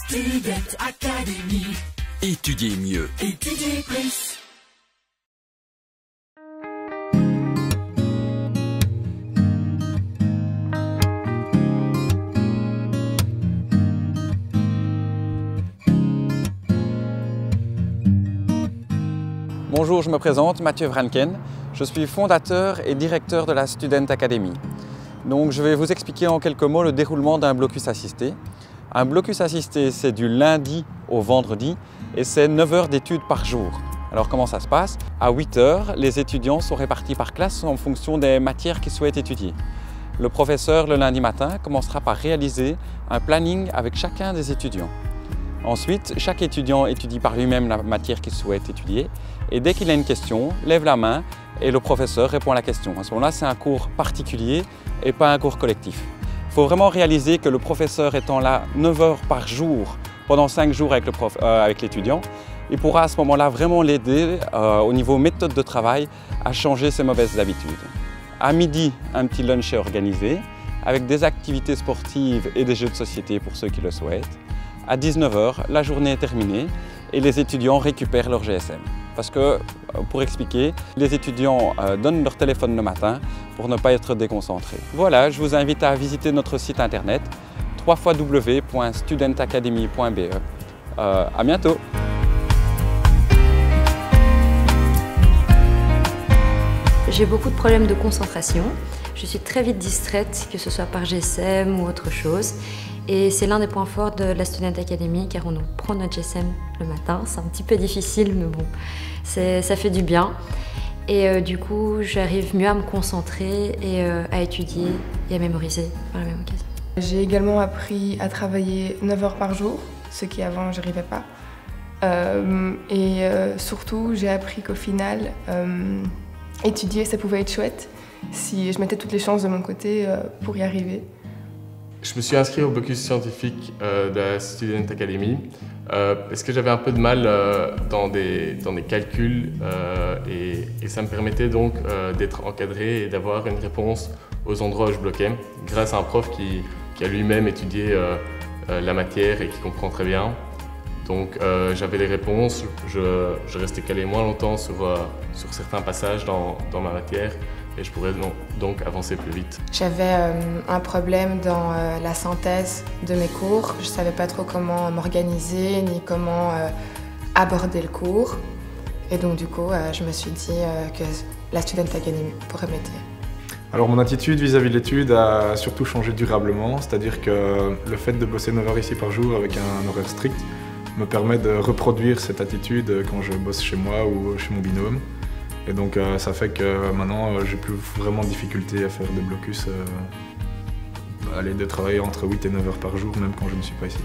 Student Academy. Étudiez mieux. Étudiez plus. Bonjour, je me présente, Mathieu Vranken. Je suis fondateur et directeur de la Student Academy. Donc, je vais vous expliquer en quelques mots le déroulement d'un blocus assisté. Un blocus assisté, c'est du lundi au vendredi et c'est 9 heures d'études par jour. Alors, comment ça se passe? À 8 heures, les étudiants sont répartis par classe en fonction des matières qu'ils souhaitent étudier. Le professeur, le lundi matin, commencera par réaliser un planning avec chacun des étudiants. Ensuite, chaque étudiant étudie par lui-même la matière qu'il souhaite étudier et dès qu'il a une question, lève la main et le professeur répond à la question. À ce moment-là, c'est un cours particulier et pas un cours collectif. Il faut vraiment réaliser que le professeur étant là 9 heures par jour, pendant 5 jours avec l'étudiant, il pourra à ce moment-là vraiment l'aider au niveau méthode de travail à changer ses mauvaises habitudes. À midi, un petit lunch est organisé avec des activités sportives et des jeux de société pour ceux qui le souhaitent. À 19 h, la journée est terminée et les étudiants récupèrent leur GSM. Parce que, pour expliquer, les étudiants donnent leur téléphone le matin pour ne pas être déconcentrés. Voilà, je vous invite à visiter notre site internet www.studentacademy.be. À bientôt! J'ai beaucoup de problèmes de concentration. Je suis très vite distraite, que ce soit par GSM ou autre chose. Et c'est l'un des points forts de la Student Academy car on nous prend notre GSM le matin. C'est un petit peu difficile, mais bon, ça fait du bien. Et du coup, j'arrive mieux à me concentrer et à étudier et à mémoriser par la même occasion. J'ai également appris à travailler 9 heures par jour, ce qui avant je n'arrivais pas. Surtout, j'ai appris qu'au final, étudier, ça pouvait être chouette si je mettais toutes les chances de mon côté pour y arriver. Je me suis inscrit au blocus scientifique de la Student Academy parce que j'avais un peu de mal dans des calculs et ça me permettait donc d'être encadré et d'avoir une réponse aux endroits où je bloquais grâce à un prof qui a lui-même étudié la matière et qui comprend très bien. Donc j'avais les réponses, je restais calé moins longtemps sur certains passages dans ma matière et je pourrais donc avancer plus vite. J'avais un problème dans la synthèse de mes cours. Je ne savais pas trop comment m'organiser ni comment aborder le cours. Et donc du coup, je me suis dit que la Student Academy pourrait m'aider. Alors mon attitude vis-à-vis de l'étude a surtout changé durablement, c'est-à-dire que le fait de bosser 9 heures ici par jour avec un horaire strict me permet de reproduire cette attitude quand je bosse chez moi ou chez mon binôme. Et donc ça fait que maintenant j'ai plus vraiment de difficulté à faire des blocus, de travailler entre 8 et 9 heures par jour, même quand je ne suis pas ici.